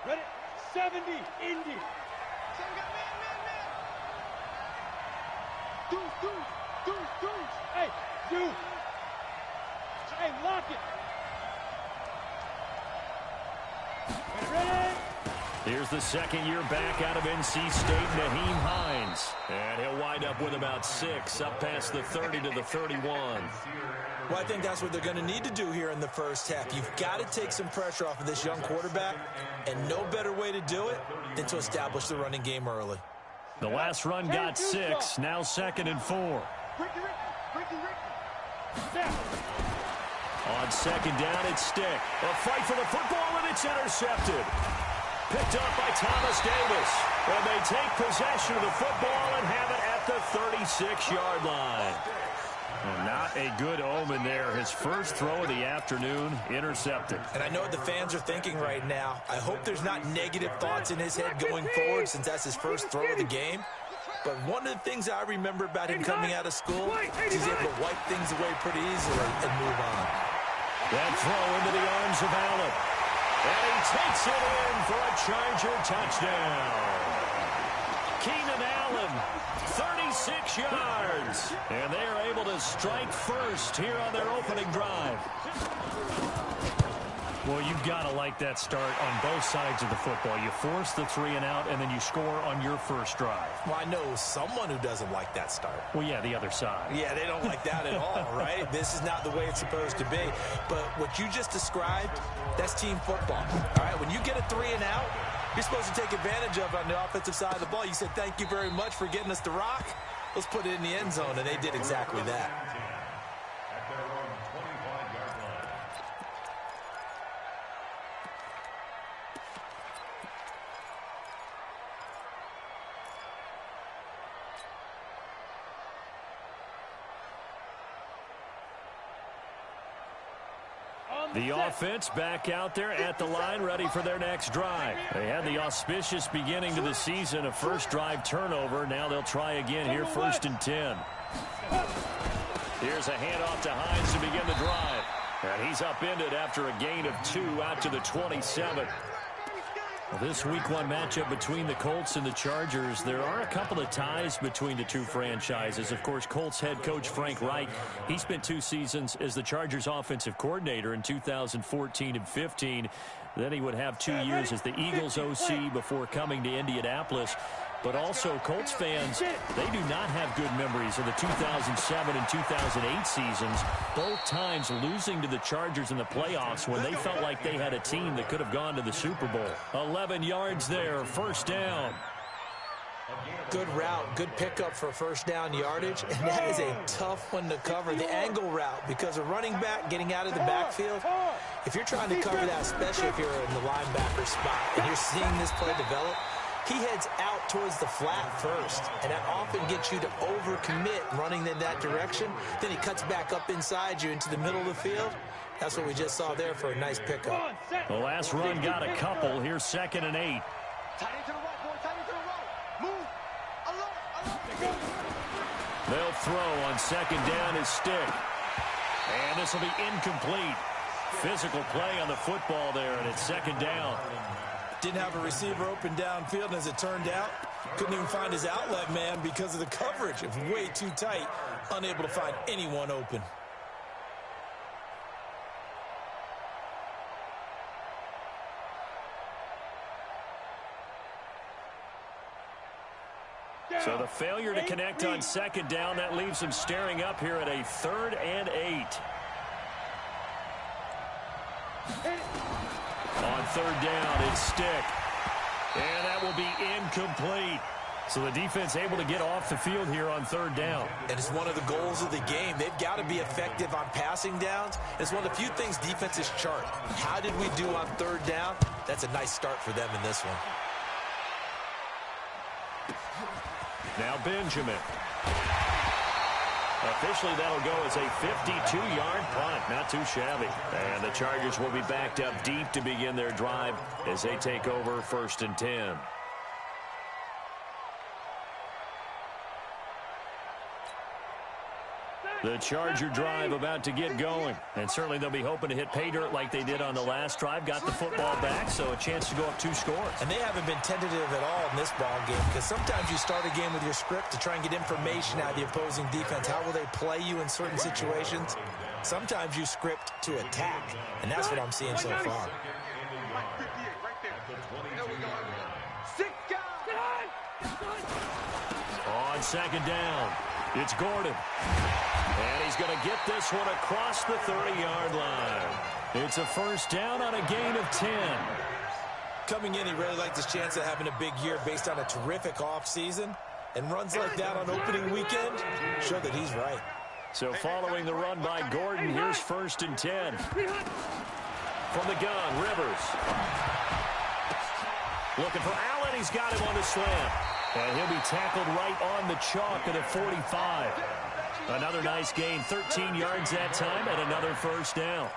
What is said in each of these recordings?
Ready? 70, Indy. Deuce. Hey, deuce. Hey, lock it. Ready? Here's the second year back out of NC State, Naheem Hines. And he'll wind up with about 6, up past the 30 to the 31. Well, I think that's what they're going to need to do here in the first half. You've got to take some pressure off of this young quarterback, and no better way to do it than to establish the running game early. The last run got 6, now 2nd and 4. On 2nd down, it's Stick. A fight for the football, and it's intercepted. Picked up by Thomas Davis. And they take possession of the football and have it at the 36-yard line. Well, not a good omen there. His first throw of the afternoon, intercepted. And I know what the fans are thinking right now. I hope there's not negative thoughts in his head going forward since that's his first throw of the game. But one of the things I remember about him coming out of school is he's able to wipe things away pretty easily and move on. That throw into the arms of Allen. And he takes it in for a Charger touchdown. Keenan Allen, 36 yards. And they are able to strike first here on their opening drive. Well, you've got to like that start on both sides of the football. You force the 3 and out, and then you score on your first drive. Well, I know someone who doesn't like that start. Well, yeah, the other side. Yeah, they don't like that at all, right? This is not the way it's supposed to be. But what you just described, that's team football. All right, when you get a 3 and out, you're supposed to take advantage of it on the offensive side of the ball. You said, thank you very much for getting us the rock. Let's put it in the end zone, and they did exactly that. The offense back out there at the line, ready for their next drive. They had the auspicious beginning to the season, a first drive turnover. Now they'll try again here, 1st and 10. Here's a handoff to Hines to begin the drive. And he's upended after a gain of 2 out to the 27. Well, this Week 1 matchup between the Colts and the Chargers, there are a couple of ties between the two franchises. Of course, Colts head coach Frank Reich, he spent 2 seasons as the Chargers offensive coordinator in 2014 and 15. Then he would have 2 years as the Eagles OC before coming to Indianapolis. But also, Colts fans, they do not have good memories of the 2007 and 2008 seasons, both times losing to the Chargers in the playoffs when they felt like they had a team that could have gone to the Super Bowl. 11 yards there, 1st down. Good route, good pickup for first down yardage, and that is a tough one to cover, the angle route, because a running back getting out of the backfield, if you're trying to cover that, especially if you're in the linebacker spot, and you're seeing this play develop, he heads out towards the flat first, and that often gets you to overcommit running in that direction. Then he cuts back up inside you into the middle of the field. That's what we just saw there for a nice pickup. The last run got a couple. Here's 2nd and 8. They'll throw on 2nd down his Stick. And this will be incomplete. Physical play on the football there, and it's 2nd down. Didn't have a receiver open downfield, and as it turned out, couldn't even find his outlet man because of the coverage. It was way too tight, unable to find anyone open. So the failure to connect on 2nd down, that leaves him staring up here at a 3rd and 8. On 3rd down, it's Stick. And that will be incomplete. So the defense able to get off the field here on 3rd down. And it's one of the goals of the game. They've got to be effective on passing downs. It's one of the few things defenses chart. How did we do on 3rd down? That's a nice start for them in this one. Now Benjamin. Officially, that'll go as a 52-yard punt. Not too shabby. And the Chargers will be backed up deep to begin their drive as they take over 1st and 10. The Charger drive about to get going. And certainly they'll be hoping to hit pay dirt like they did on the last drive. Got the football back, so a chance to go up 2 scores. And they haven't been tentative at all in this ball game, because sometimes you start a game with your script to try and get information out of the opposing defense. How will they play you in certain situations? Sometimes you script to attack, and that's what I'm seeing so far. On second down, it's Gordon. And he's going to get this one across the 30-yard line. It's a first down on a gain of 10. Coming in, he really liked his chance of having a big year based on a terrific offseason. And runs like that on opening weekend show that he's right. So following the run by Gordon, here's first and 10. From the gun, Rivers. Looking for Allen. He's got him on the slant. And he'll be tackled right on the chalk at the 45. Another nice gain, 13 yards that time, and another first down.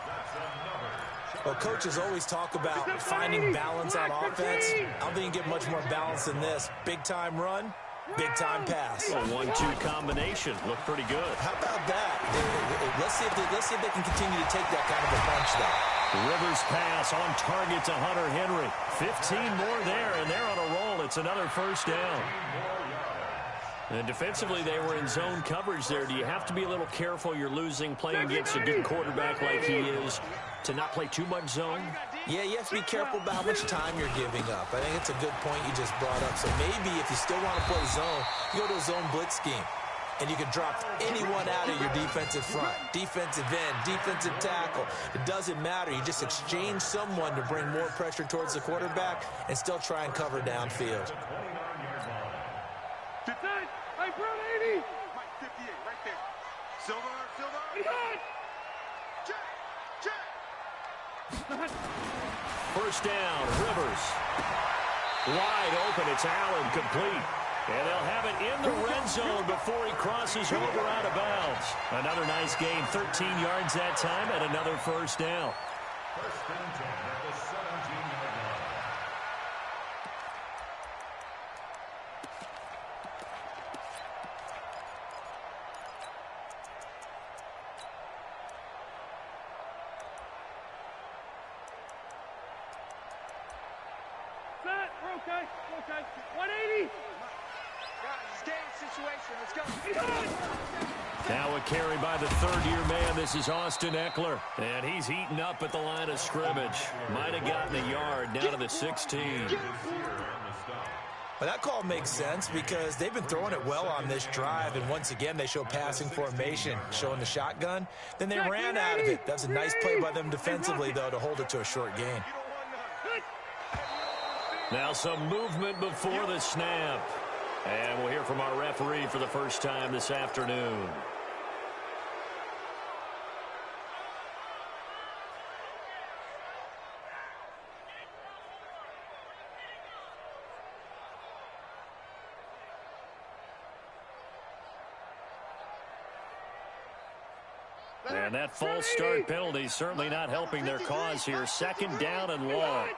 Well, coaches always talk about finding balance on offense. I don't think you get much more balance than this. Big-time run, big-time pass. A 1-2 combination. Looked pretty good. How about that? Let's see if they can continue to take that kind of a punch, though. Rivers pass on target to Hunter Henry. 15 more there, and they're on a roll. It's another first down. And defensively, they were in zone coverage there. Do you have to be a little careful? You're losing, playing against a good quarterback like he is, to not play too much zone? Yeah, you have to be careful about how much time you're giving up. I think it's a good point you just brought up. So maybe if you still want to play zone, you go to a zone blitz scheme. And you can drop anyone out of your defensive front. Defensive end, defensive tackle. It doesn't matter. You just exchange someone to bring more pressure towards the quarterback and still try and cover downfield. Hey, Brown 80. Mike 58, right there. Silver. Check. First down, Rivers. Wide open, it's Allen, complete. And they'll have it in the red zone before he crosses over out of bounds. Another nice gain, 13 yards that time, and another first down. First and 10 at the 17-yard line. Set. We're okay. 180. Let's go. Now a carry by the third-year man. This is Austin Eckler. And he's eaten up at the line of scrimmage. Might have gotten a yard down to the 16. Well, that call makes sense because they've been throwing it well on this drive. And once again, they show passing formation, showing the shotgun. Then they ran out of it. That was a nice play by them defensively, though, to hold it to a short gain. Now some movement before the snap. And we'll hear from our referee for the first time this afternoon. And that false start penalty is certainly not helping their cause here. Second down and long.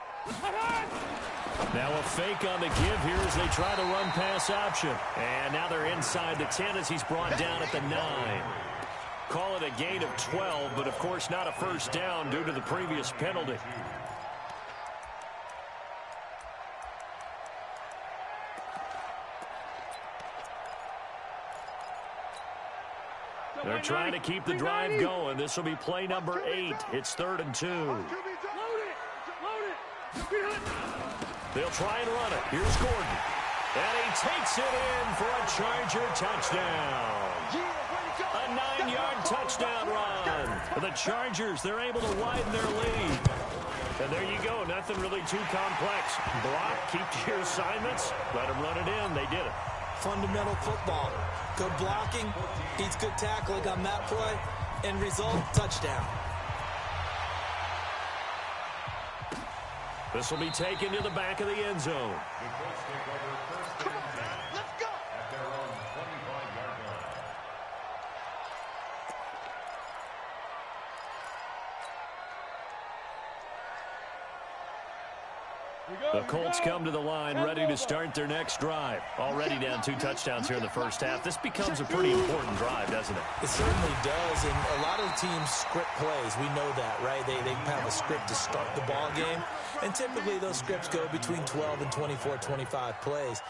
Now a fake on the give here as they try to run pass option. And now they're inside the 10 as he's brought down at the 9. Call it a gain of 12, but of course not a first down due to the previous penalty. They're trying to keep the drive going. This will be play number 8. It's 3rd and 2. Load it. They'll try and run it. Here's Gordon. And he takes it in for a Charger touchdown. A 9-yard touchdown run. For the Chargers, they're able to widen their lead. And there you go. Nothing really too complex. Block, keep to your assignments, let them run it in. They did it. Fundamental football. Good blocking, beats good tackling on that play, end result, touchdown. This will be taken to the back of the end zone. The Colts take over first and 10 at their own 25-yard line. The Colts come to the line ready to start their next drive. Already down 2 touchdowns here in the first half. This becomes a pretty important drive, doesn't it? It certainly does, and a lot of teams script plays. We know that, right? They have a script to start the ball game, and typically those scripts go between 12 and 24, 25 plays.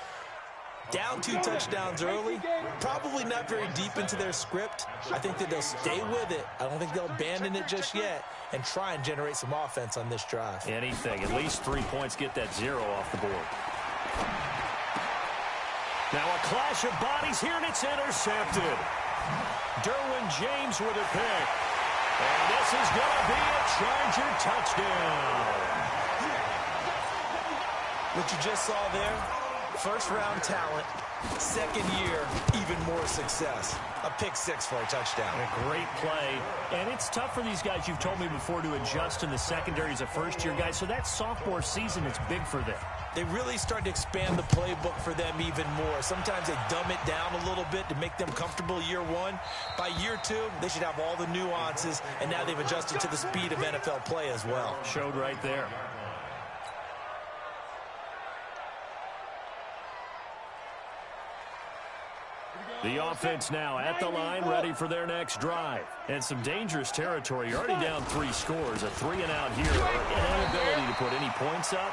Down 2 touchdowns early, probably not very deep into their script. I think that they'll stay with it. I don't think they'll abandon it just yet and try and generate some offense on this drive. Anything. At least 3 points, get that 0 off the board. Now a clash of bodies here, and it's intercepted. Derwin James with a pick. And this is going to be a Charger touchdown. What you just saw there, first-round talent, second year, even more success. A pick 6 for a touchdown. A great play. And it's tough for these guys, you've told me before, to adjust in the secondary as a first-year guy. So that sophomore season is big for them. They really start to expand the playbook for them even more. Sometimes they dumb it down a little bit to make them comfortable year 1. By year 2, they should have all the nuances, and now they've adjusted to the speed of NFL play as well. Showed right there. The offense now at the line, ready for their next drive. And some dangerous territory. You're already down 3 scores. A 3-and-out here. An inability to put any points up.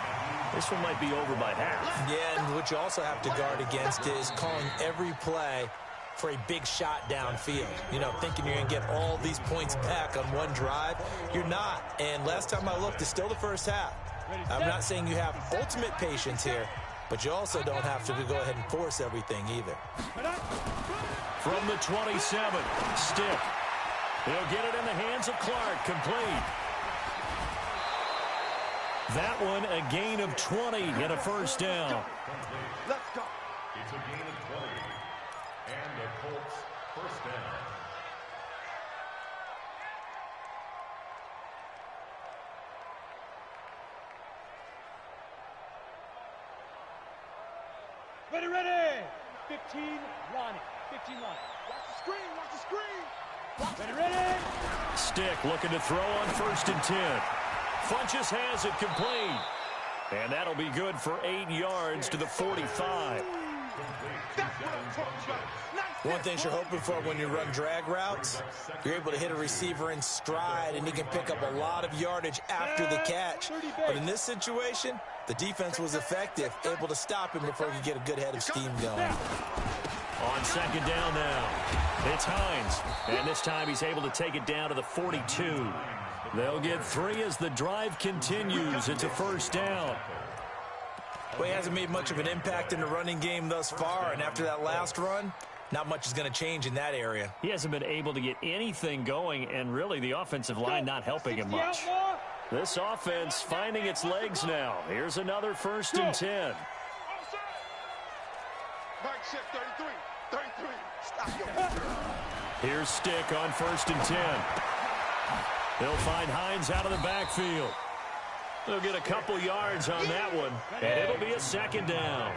This one might be over by half. Yeah, and what you also have to guard against is calling every play for a big shot downfield. You know, thinking you're going to get all these points back on one drive. You're not. And last time I looked, it's still the first half. I'm not saying you have ultimate patience here, but you also don't have to go ahead and force everything either. From the 27, Stick. He'll get it in the hands of Clark, complete. That one a gain of 20 and a first down. Let's go. It's a gain of 20. And the Colts first down. Ready, ready. 15, Ronnie. 15, Ronnie. Watch the screen, watch the screen. Ready, ready. Stick looking to throw on 1st and 10. Funches has it complete. And that'll be good for 8 yards to the 45. One thing you're hoping for when you run drag routes, you're able to hit a receiver in stride, and he can pick up a lot of yardage after the catch. But in this situation, the defense was effective, able to stop him before he could get a good head of steam going. On 2nd down now, it's Hines. And this time he's able to take it down to the 42. They'll get 3 as the drive continues. It's a first down. Well, he hasn't made much of an impact in the running game thus far, and after that last run, not much is going to change in that area. He hasn't been able to get anything going, and really the offensive line not helping him much. This offense finding its legs now. Here's another 1st and 10. Mike check 33. 33. Stop your. Here's Stick on 1st and 10. He'll find Hines out of the backfield. They'll get a couple yards on that one, and it'll be a 2nd down.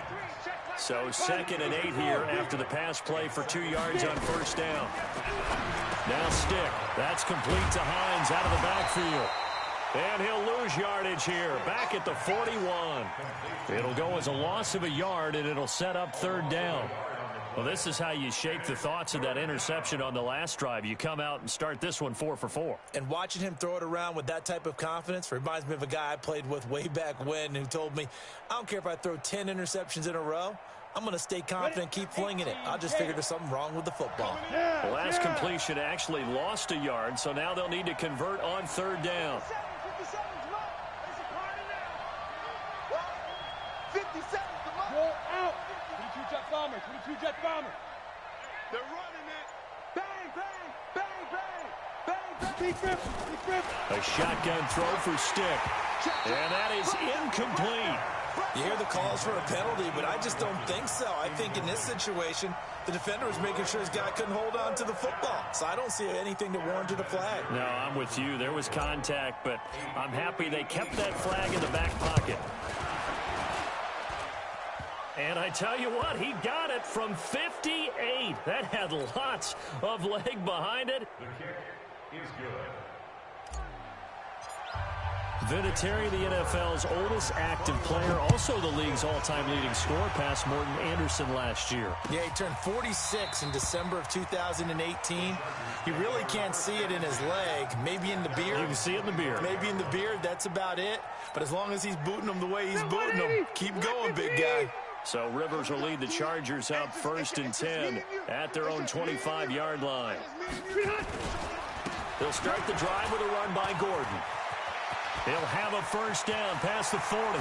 So 2nd and 8 here after the pass play for 2 yards on 1st down. Now Stick. That's complete to Hines out of the backfield. And he'll lose yardage here, back at the 41. It'll go as a loss of a yard, and it'll set up 3rd down. Well, this is how you shape the thoughts of that interception on the last drive. You come out and start this one 4 for 4. And watching him throw it around with that type of confidence reminds me of a guy I played with way back when who told me, I don't care if I throw 10 interceptions in a row. I'm going to stay confident, keep flinging it. I just figured there's something wrong with the football. The last completion actually lost a yard, so now they'll need to convert on 3rd down. 50 seconds to mark. Roll out. 22 jet bomber. 22 jet bomber. They're running it. Bang, bang, bang, bang, bang, bang. Deep rip, deep rip. A shotgun throw for Stick. And that is incomplete. You hear the calls for a penalty, but I just don't think so. I think in this situation, the defender was making sure his guy couldn't hold on to the football. So I don't see anything that warranted a flag. No, I'm with you. There was contact, but I'm happy they kept that flag in the back pocket. And I tell you what, he got it from 58. That had lots of leg behind it. The kick is good. Vinatieri, the NFL's oldest active player, also the league's all-time leading scorer, past Morton Anderson last year. Yeah, he turned 46 in December of 2018. You really can't see it in his leg. Maybe in the beard. You can see it in the beard. Maybe in the beard, that's about it. But as long as he's booting them the way he's booting them, keep going, big guy. So Rivers will lead the Chargers up 1st and 10 at their own 25-yard line. They'll start the drive with a run by Gordon. He'll have a first down past the 40.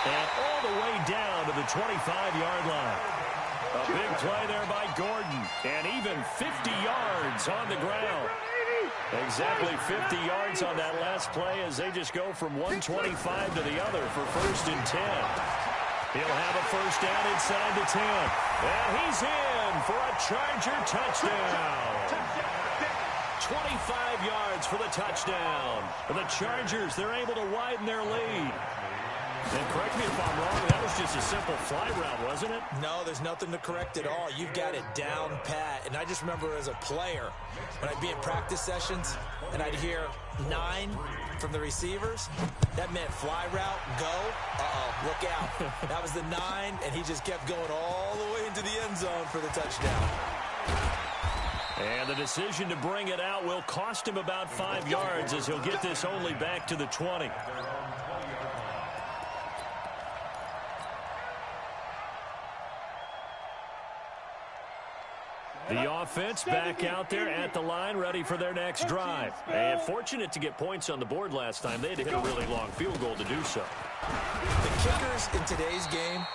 And all the way down to the 25-yard line. A big play there by Gordon. And even 50 yards on the ground. Exactly 50 yards on that last play as they just go from 125 to the other for 1st and 10. He'll have a first down inside the 10. And he's in for a Charger touchdown. 25 yards for the touchdown. For the Chargers, they're able to widen their lead. And correct me if I'm wrong, that was just a simple fly route, wasn't it? No, there's nothing to correct at all. You've got it down pat. And I just remember as a player, when I'd be in practice sessions and I'd hear 9 from the receivers, that meant fly route, go, look out. That was the 9, and he just kept going all the way into the end zone for the touchdown. And the decision to bring it out will cost him about 5 yards as he'll get this only back to the 20. The offense back out there at the line, ready for their next drive. And fortunate to get points on the board last time. They had to hit a really long field goal to do so. The kickers in today's game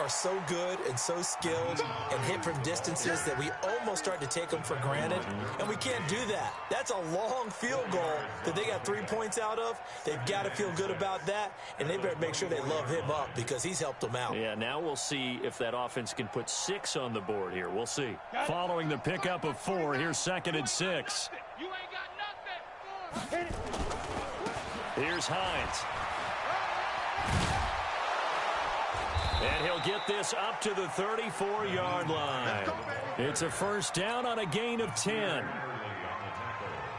are so good and so skilled and hit from distances that we almost start to take them for granted, and we can't do that. That's a long field goal that they got 3 points out of. They've got to feel good about that, and they better make sure they love him up because he's helped them out. Yeah, now we'll see if that offense can put 6 on the board here. We'll see. Following the pickup of 4, here's 2nd and 6. You ain't got nothing. Here's Hines. And he'll get this up to the 34-yard line. It's a first down on a gain of 10.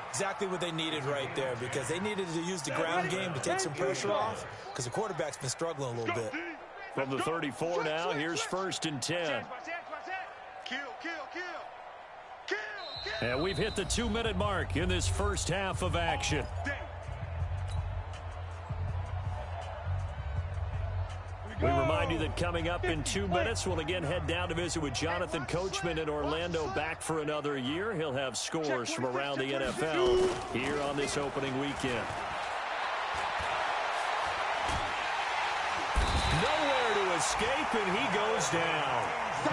Exactly what they needed right there, because they needed to use the ground game to take some pressure off, because the quarterback's been struggling a little bit. From the 34 now, here's 1st and 10. And we've hit the 2-minute mark in this first half of action. We remind you that coming up in 2 minutes, we'll again head down to visit with Jonathan Coachman in Orlando, back for another year. He'll have scores from around the NFL here on this opening weekend. Nowhere to escape, and he goes down.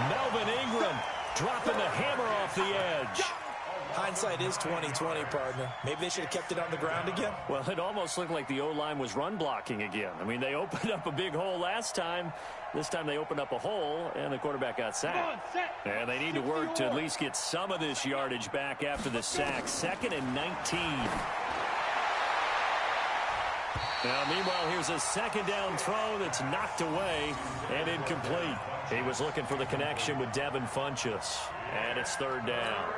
Melvin Ingram dropping the hammer off the edge. Hindsight is 20/20, partner. Maybe they should have kept it on the ground again. Well, it almost looked like the O-line was run blocking again. I mean, they opened up a big hole last time. This time they opened up a hole, and the quarterback got sacked. And they need to work to at least get some of this yardage back after the sack. 2nd and 19. Now, meanwhile, here's a 2nd down throw that's knocked away and incomplete. He was looking for the connection with Devin Funchess. And it's 3rd down.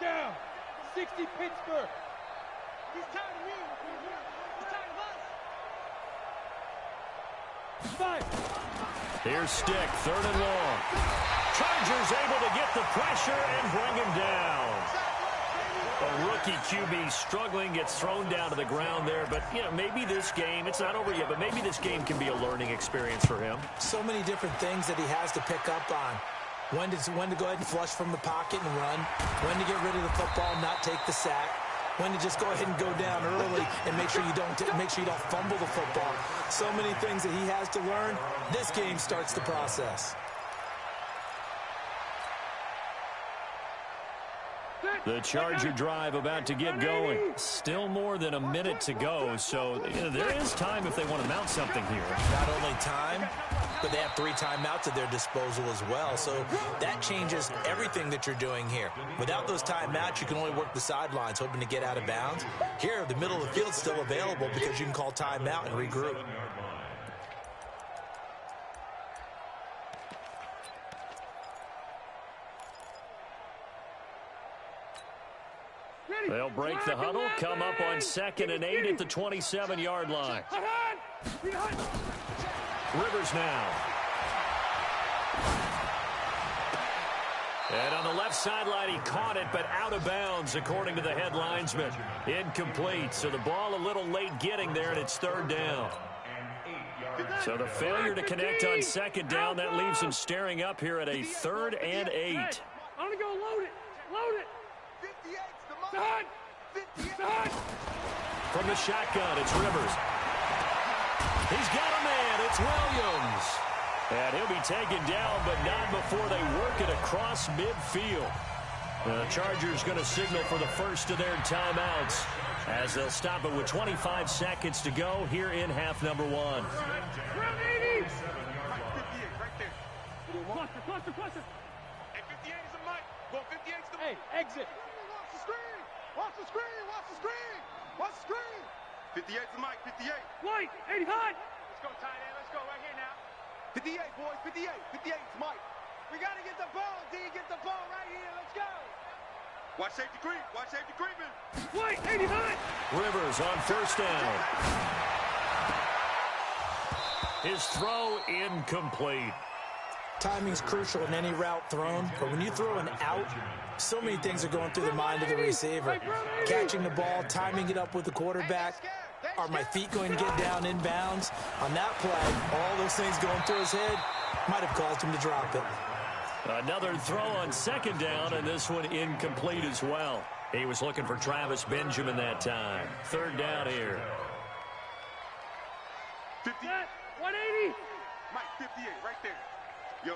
Down. 60 Pittsburgh. He's tired of me. He's tired of us. 5. Here's Stick, 3rd and long. Chargers able to get the pressure and bring him down. A rookie QB struggling, gets thrown down to the ground there. But, you know, maybe this game, it's not over yet, but maybe this game can be a learning experience for him. So many different things that he has to pick up on. When to go ahead and flush from the pocket and run. When to get rid of the football and not take the sack. When to just go ahead and go down early and make sure you don't fumble the football. So many things that he has to learn. This game starts the process. The Charger drive about to get going. Still more than a minute to go, so there is time if they want to mount something here. Not only time, but they have 3 timeouts at their disposal as well, so that changes everything that you're doing here. Without those timeouts, you can only work the sidelines, hoping to get out of bounds. Here, the middle of the field's still available because you can call timeout and regroup. They'll break the huddle, come up on 2nd and 8 at the 27-yard line. Rivers now. And on the left sideline, he caught it, but out of bounds, according to the head linesman. Incomplete, so the ball a little late getting there, and it's 3rd down. So the failure to connect on 2nd down, that leaves him staring up here at a 3rd and 8. I'm going to go load it. Load it. 58's the mark. From the shotgun, it's Rivers. He's got a man. It's Williams. And he'll be taken down, but not before they work it across midfield. The Chargers going to signal for the first of their timeouts as they'll stop it with 25 seconds to go here in half number 1. Round 80. 58 right there. Cluster. Hey, 58 is a mic. Well, 58's the mic. Hey, exit. Watch the screen. Watch the screen. Watch the screen. Watch the screen. 58's the mic. 58. White. 80 high. Let's go, tight end. Let's go right here now. 58, boys. 58. 58's Mike. We got to get the ball, D. Get the ball right here. Let's go. Watch safety creep. Watch safety creeping. White. 89. Rivers on 1st down. His throw incomplete. Timing's crucial in any route thrown, but when you throw an out, so many things are going through the mind of the receiver. Catching the ball, timing it up with the quarterback. Are my feet going to get down in bounds? On that play, all those things going through his head might have caused him to drop it. Another throw on 2nd down, and this one incomplete as well. He was looking for Travis Benjamin that time. 3rd down here. 50. 180. Mike, 58 right there. Yo.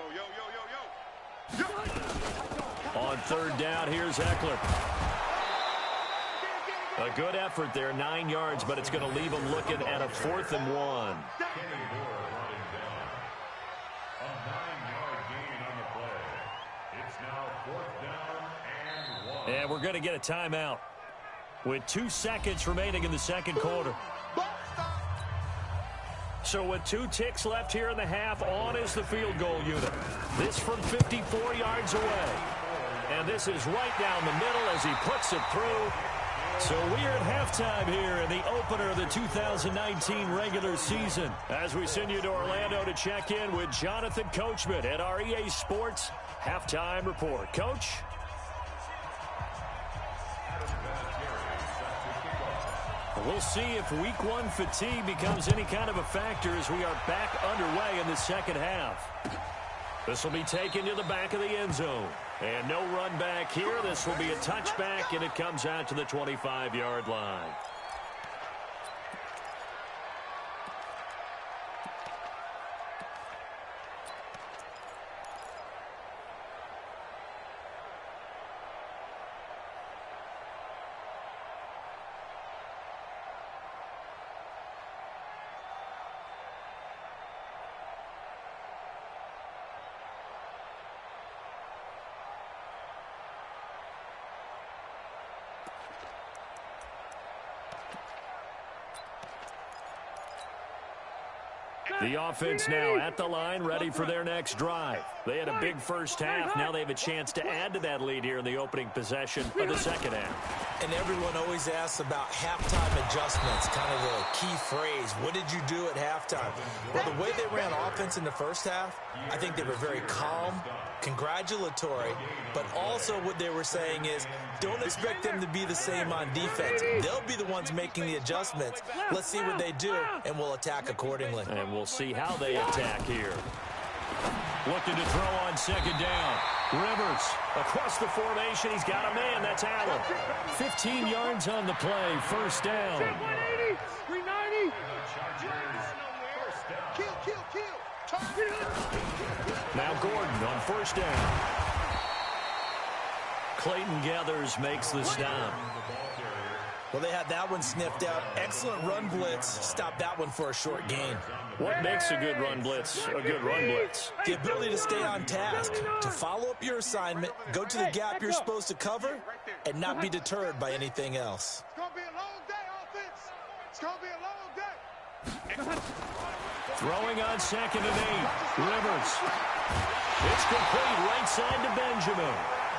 On 3rd down, here's Eckler. A good effort there, 9 yards, but it's going to leave him looking at a 4th and 1. And we're going to get a timeout with 2 seconds remaining in the 2nd quarter. So with 2 ticks left here in the half, on is the field goal unit. This from 54 yards away. And this is right down the middle as he puts it through. So we're at halftime here in the opener of the 2019 regular season. As we send you to Orlando to check in with Jonathan Coachman at our EA Sports Halftime Report. Coach? We'll see if week 1 fatigue becomes any kind of a factor as we are back underway in the 2nd half. This will be taken to the back of the end zone. And no run back here. This will be a touchback, and it comes out to the 25-yard line. The offense now at the line, ready for their next drive. They had a big first half. Now they have a chance to add to that lead here in the opening possession of the 2nd half. And everyone always asks about halftime adjustments, kind of the key phrase. What did you do at halftime? Well, the way they ran offense in the first half, I think they were very calm, congratulatory, but also what they were saying is don't expect them to be the same on defense. They'll be the ones making the adjustments. Let's see what they do, and we'll attack accordingly. And we'll see how they attack here. Looking to throw on 2nd down. Rivers across the formation. He's got a man. That's Allen. 15 yards on the play. 1st down. 180. 390. Kill. Now Gordon on 1st down. Clayton Gathers makes the stop. Well, they had that one sniffed out. Excellent run blitz. Stop that one for a short gain. What makes a good run blitz a good run blitz? The ability to stay on task, to follow up your assignment, go to the gap you're supposed to cover, and not be deterred by anything else. It's going to be a long day, offense. It's going to be a long day. Throwing on 2nd and 8. Rivers. It's complete right side to Benjamin.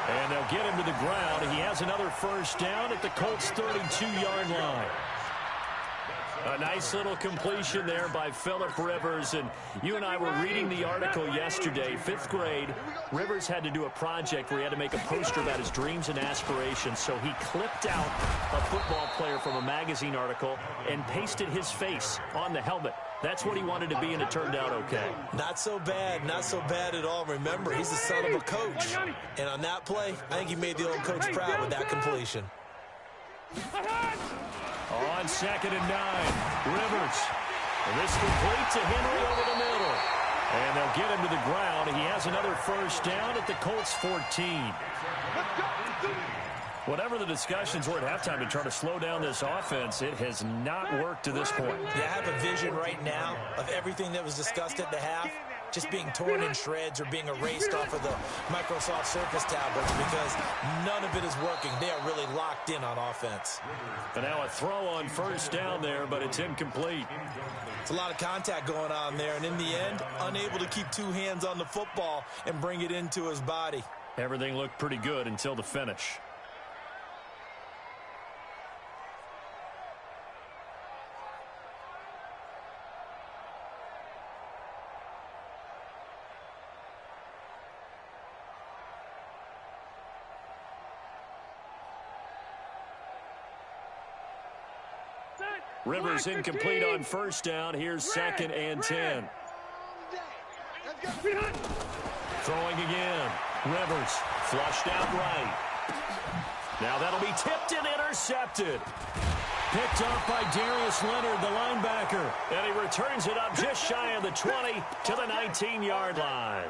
And they'll get him to the ground. He has another first down at the Colts' 32-yard line. A nice little completion there by Phillip Rivers. And you and I were reading the article yesterday. 5th grade, Rivers had to do a project where he had to make a poster about his dreams and aspirations. So he clipped out a football player from a magazine article and pasted his face on the helmet. That's what he wanted to be, and it turned out okay. Not so bad. Not so bad at all. Remember, he's the son of a coach. And on that play, I think he made the old coach proud with that completion. On 2nd and 9, Rivers. And this complete to Henry over the middle. And they'll get him to the ground. He has another first down at the Colts 14. Whatever the discussions were at halftime to try to slow down this offense, it has not worked to this point. Yeah, I have a vision right now of everything that was discussed at the half just being torn in shreds or being erased off of the Microsoft Surface tablets because none of it is working. They are really locked in on offense. And now a throw on first down there, but it's incomplete. It's a lot of contact going on there, and in the end, unable to keep 2 hands on the football and bring it into his body. Everything looked pretty good until the finish. Rivers incomplete on first down. Here's 2nd and 10. Throwing again. Rivers flushed out right. Now that'll be tipped and intercepted. Picked off by Darius Leonard, the linebacker. And he returns it up just shy of the 20 to the 19-yard line.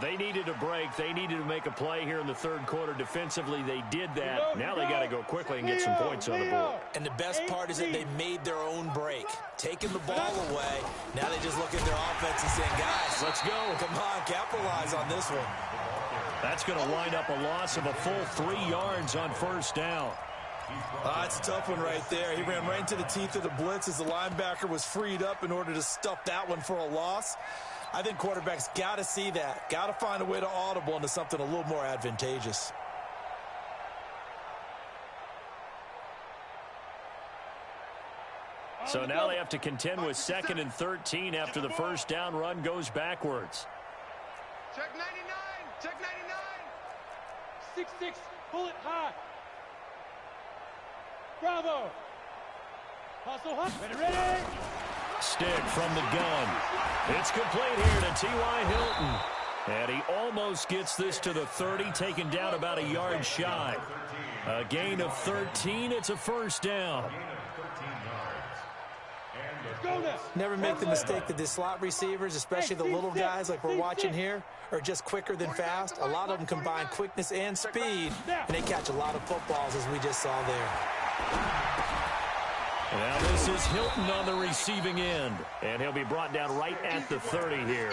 They needed a break. They needed to make a play here in the 3rd quarter. Defensively, they did that. Now they got to go quickly and get some points on the board. And the best part is that they made their own break. Taking the ball away. Now they just look at their offense and saying, guys, let's go. Come on, capitalize on this one. That's going to wind up a loss of a full 3 yards on first down. That's a tough one right there. He ran right into the teeth of the blitz as the linebacker was freed up in order to stuff that one for a loss. I think quarterbacks got to see that. Got to find a way to audible into something a little more advantageous. So now they have to contend with 2nd and 13 after the first down run goes backwards. Check 99. Check 99. 6-6. Pull it high. Bravo. Hustle, hustle. Ready. Stick from the gun. It's complete here to T.Y. Hilton. And he almost gets this to the 30, taken down about a yard shy. A gain of 13. It's a first down. Never make the mistake that the slot receivers, especially the little guys like we're watching here, are just quicker than fast. A lot of them combine quickness and speed, and they catch a lot of footballs, as we just saw there. Now this is Hilton on the receiving end, and he'll be brought down right at the 30 here.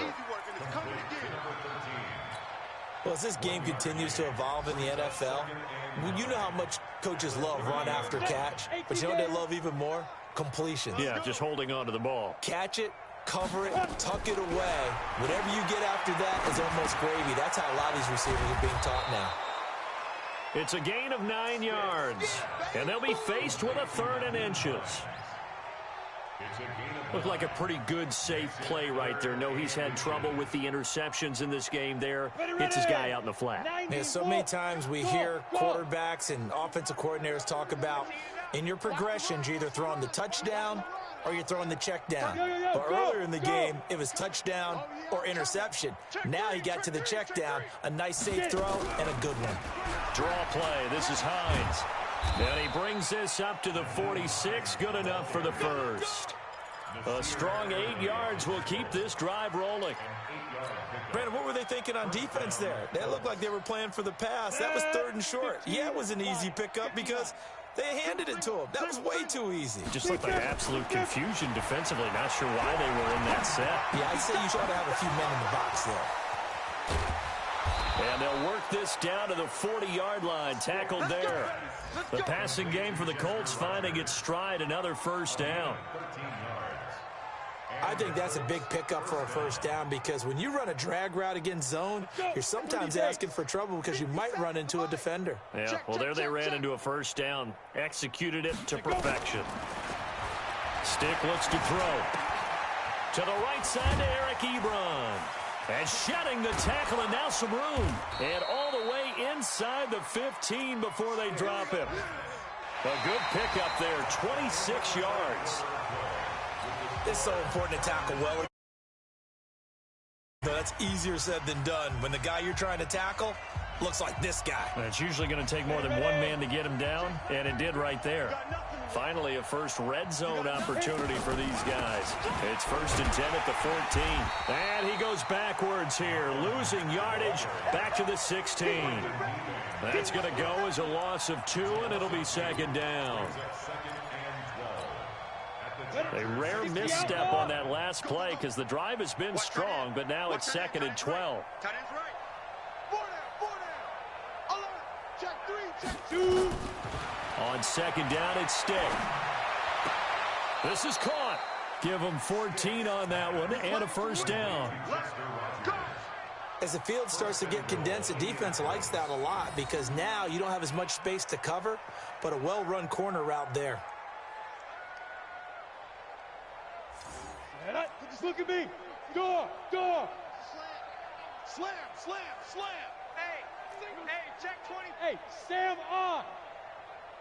Well, as this game continues to evolve in the NFL, you know how much coaches love run after catch, but you know what they love even more? Completion. Yeah, just holding on to the ball. Catch it, cover it, tuck it away. Whatever you get after that is almost gravy. That's how a lot of these receivers are being taught now. It's a gain of 9 yards, and they'll be faced with a 3rd and inches. Looked like a pretty good, safe play right there. No, he's had trouble with the interceptions in this game there. Hits his guy out in the flat. Yeah, so many times we hear quarterbacks and offensive coordinators talk about in your progressions, you're either throwing the touchdown or you're throwing the check down. But earlier in the game, it was touchdown or interception. Now he got to the check down, a nice safe throw, and a good one. Draw play. This is Hines. And he brings this up to the 46. Good enough for the first. A strong 8 yards will keep this drive rolling. Brandon, what were they thinking on defense there? That looked like they were playing for the pass. That was 3rd and short. Yeah, it was an easy pickup because they handed it to him. That was way too easy. Just looked like absolute confusion defensively. Not sure why they were in that set. Yeah, I'd say you should have a few men in the box there. And they'll work this down to the 40-yard line. Tackled there. The passing game for the Colts finding its stride. Another first down. I think that's a big pickup for a first down because when you run a drag route against zone, you're sometimes asking for trouble because you might run into a defender. Yeah, well, there they ran into a first down. Executed it to perfection. Stick looks to throw. To the right side to Eric Ebron. And shedding the tackle, and now some room. And all the way inside the 15 before they drop him. A good pickup there, 26 yards. It's so important to tackle well. That's easier said than done when the guy you're trying to tackle looks like this guy. And it's usually going to take more than one man to get him down, and it did right there. Finally, a first red zone opportunity for these guys. It's 1st and 10 at the 14. And he goes backwards here, losing yardage back to the 16. That's going to go as a loss of 2, and it'll be 2nd down. A rare misstep on that last play because the drive has been strong, but now it's 2nd and 12. Tight end's right. 4 down. Alert. Check 3, check 2. On 2nd down, it's Stick. This is caught. Give him 14 on that one and a first down. As the field starts to get condensed, the defense likes that a lot because now you don't have as much space to cover, but a well-run corner route there. Just look at me. Door. Slam. Hey, check 20. Hey, Sam on.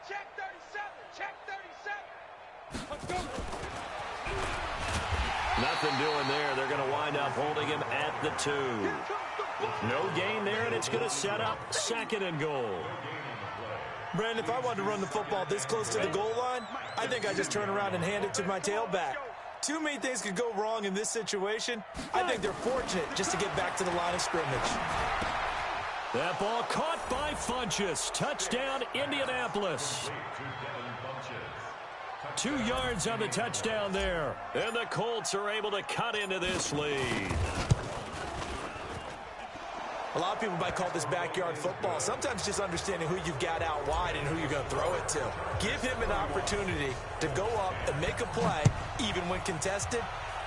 Check 37. Let's go. Nothing doing there. They're going to wind up holding him at the 2. No gain there, and it's going to set up 2nd and goal. Brandon, if I wanted to run the football this close to the goal line, I think I just turn around and hand it to my tailback. Too many things could go wrong in this situation. I think they're fortunate just to get back to the line of scrimmage. That ball caught by Funchess. Touchdown, Indianapolis. 2 yards on the touchdown there. And the Colts are able to cut into this lead. A lot of people might call this backyard football. Sometimes just understanding who you've got out wide and who you're going to throw it to. Give him an opportunity to go up and make a play, even when contested.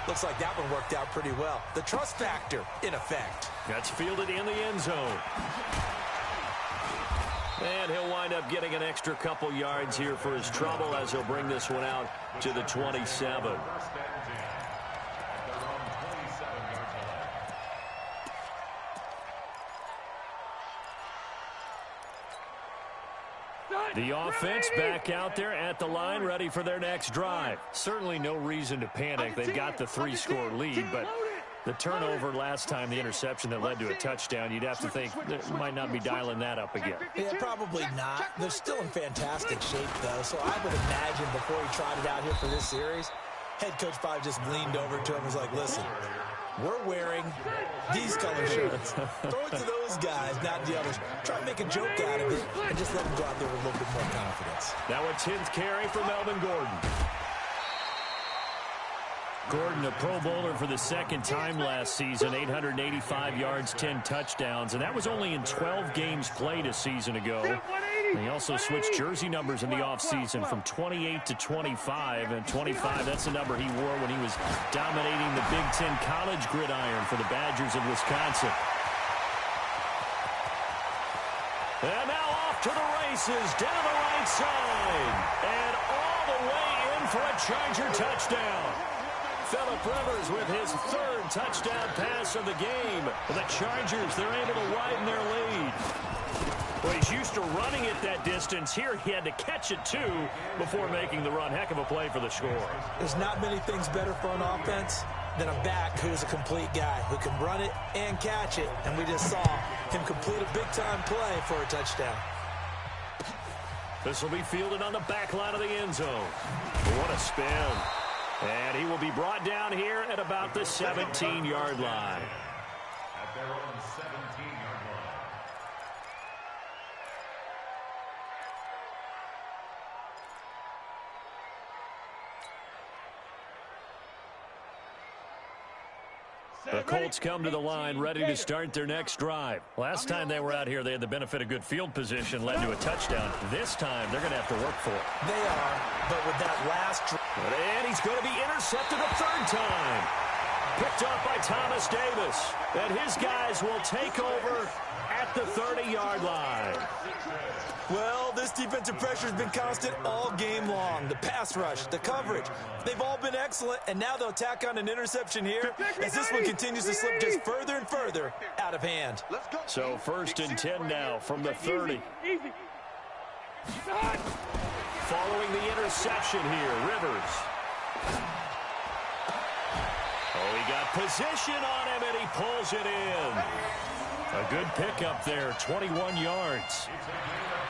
Looks like that one worked out pretty well. The trust factor, in effect. That's fielded in the end zone. And he'll wind up getting an extra couple yards here for his trouble as he'll bring this one out to the 27. The offense back out there at the line, ready for their next drive. Certainly no reason to panic. They've got the 3-score lead, but the turnover last time, the interception that led to a touchdown, you'd have to think they might not be dialing that up again. Yeah, probably not. They're still in fantastic shape, though, so I would imagine before he trotted out here for this series, head coach probably just leaned over to him and was like, listen, we're wearing these color shirts. Throw it to those guys, not the others. Try to make a joke out of it and just let them go out there with a little bit more confidence. Now a 10th carry for Melvin Gordon. Gordon, a Pro Bowler for the 2nd time last season, 885 yards, 10 touchdowns, and that was only in 12 games played a season ago. And he also switched jersey numbers in the offseason from 28 to 25, and 25, that's the number he wore when he was dominating the Big Ten college gridiron for the Badgers of Wisconsin. And now off to the races, down the right side, and all the way in for a Charger touchdown. Phillip Rivers with his 3rd touchdown pass of the game. The Chargers, they're able to widen their lead. Well, he's used to running it that distance. Here he had to catch it, too, before making the run. Heck of a play for the score. There's not many things better for an offense than a back who's a complete guy, who can run it and catch it. And we just saw him complete a big-time play for a touchdown. This will be fielded on the back line of the end zone. What a spin. And he will be brought down here at about the 17-yard line. At their own 17-yard line. The Colts come to the line ready to start their next drive. Last time they were out here, they had the benefit of good field position, led to a touchdown. This time, they're going to have to work for it. They are, but with that last drive. And he's going to be intercepted a third time. Picked off by Thomas Davis. And his guys will take over at the 30-yard line. Well, this defensive pressure has been constant all game long. The pass rush, the coverage, they've all been excellent, and now they'll tack on an interception here as this one continues to slip just further and further out of hand. So 1st and 10 now from the 30. Following the interception here, Rivers. Oh, he got position on him, and he pulls it in. A good pickup there, 21 yards.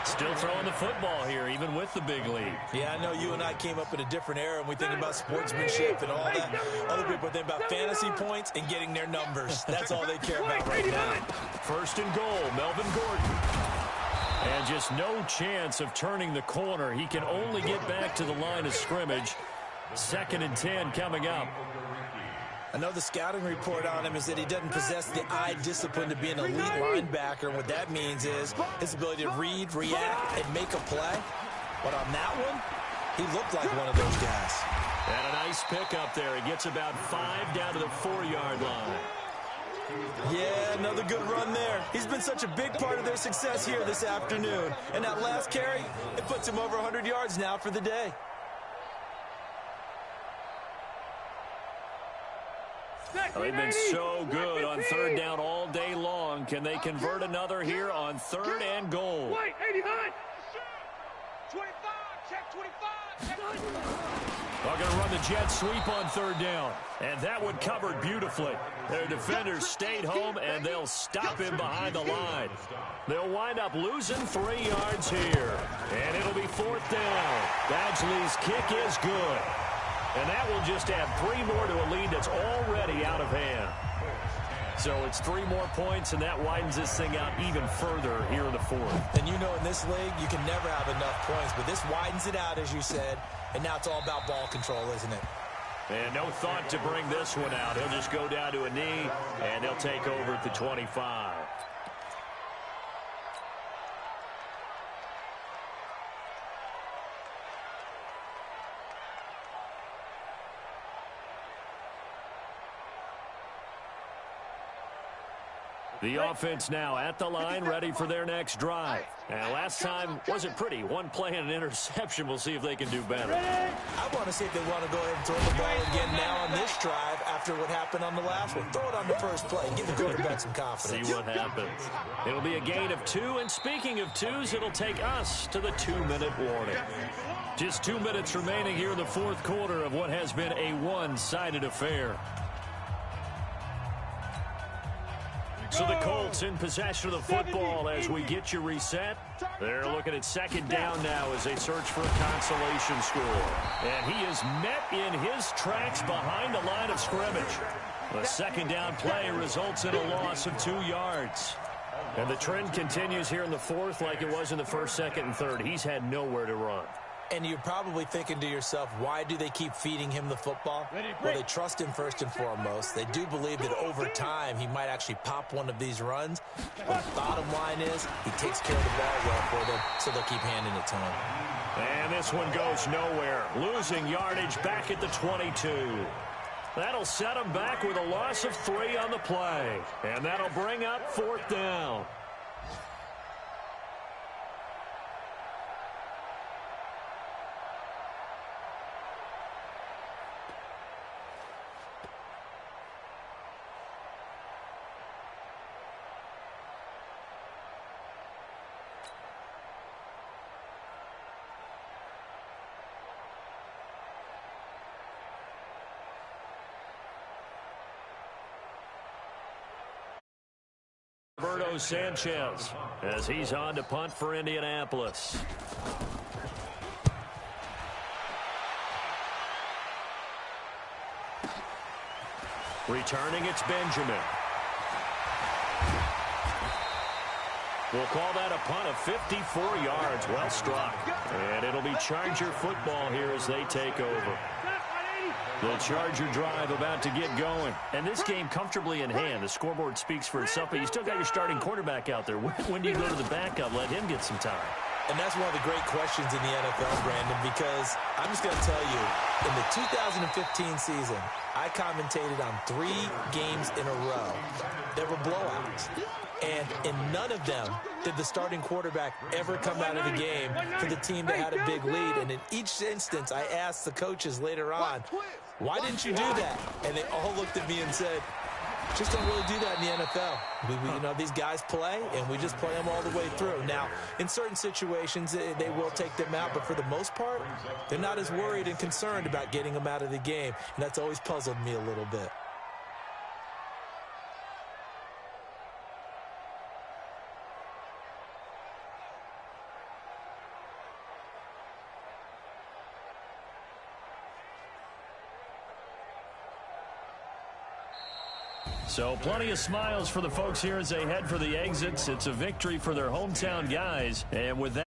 Still throwing the football here, even with the big lead. Yeah, I know you and I came up in a different era, and we think about sportsmanship and all that. Other people think about fantasy points and getting their numbers. That's all they care about right now. 1st and goal, Melvin Gordon. And just no chance of turning the corner. He can only get back to the line of scrimmage. 2nd and 10 coming up. I know the scouting report on him is that he doesn't possess the eye discipline to be an elite linebacker. And what that means is his ability to read, react, and make a play. But on that one, he looked like one of those guys. And a nice pickup there. He gets about 5 down to the 4-yard line. Yeah, another good run there. He's been such a big part of their success here this afternoon. And that last carry, it puts him over 100 yards now for the day. They've been so good on 3rd down all day long. Can they convert another here on 3rd and goal? 25, check 25. They're going to run the jet sweep on 3rd down. And that one covered beautifully. Their defenders stayed home, and they'll stop him behind the line. They'll wind up losing 3 yards here. And it'll be 4th down. Badgley's kick is good. And that will just add 3 more to a lead that's already out of hand. So it's 3 more points, and that widens this thing out even further here in the 4th. And you know in this league, you can never have enough points, but this widens it out, as you said, and now it's all about ball control, isn't it? And no thought to bring this one out. He'll just go down to a knee, and they'll take over at the 25. The offense now at the line, ready for their next drive. And last time wasn't pretty. 1 play and an interception. We'll see if they can do better. I want to see if they want to go ahead and throw the ball again now on this drive after what happened on the last one. Throw it on the first play and give the quarterback some confidence. See what happens. It'll be a gain of 2. And speaking of 2s, it'll take us to the 2-minute warning. Just 2 minutes remaining here in the 4th quarter of what has been a one-sided affair. So the Colts in possession of the football as we get you reset. They're looking at 2nd down now as they search for a consolation score. And he is met in his tracks behind the line of scrimmage. The 2nd down play results in a loss of 2 yards. And the trend continues here in the 4th like it was in the 1st, 2nd, and 3rd. He's had nowhere to run. And you're probably thinking to yourself, why do they keep feeding him the football? Well, they trust him first and foremost. They do believe that over time he might actually pop one of these runs. But the bottom line is he takes care of the ball well for them, so they'll keep handing it to him. And this one goes nowhere. Losing yardage back at the 22. That'll set him back with a loss of 3 on the play. And that'll bring up 4th down. Roberto Sanchez as he's on to punt for Indianapolis. Returning, it's Benjamin. We'll call that a punt of 54 yards. Well struck. And it'll be Charger football here as they take over. The Charger drive about to get going. And this game comfortably in hand. The scoreboard speaks for itself, but you still got your starting quarterback out there. When do you go to the backup, let him get some time? And that's one of the great questions in the NFL, Brandon, because I'm just going to tell you, in the 2015 season, I commentated on 3 games in a row. There were blowouts. And in none of them did the starting quarterback ever come out of the game for the team that had a big lead. And in each instance, I asked the coaches later on, why didn't you do that? And they all looked at me and said, just don't really do that in the NFL. You know, these guys play, and we just play them all the way through. Now, in certain situations, they will take them out, but for the most part, they're not as worried and concerned about getting them out of the game. And that's always puzzled me a little bit. So plenty of smiles for the folks here as they head for the exits. It's a victory for their hometown guys. And with that,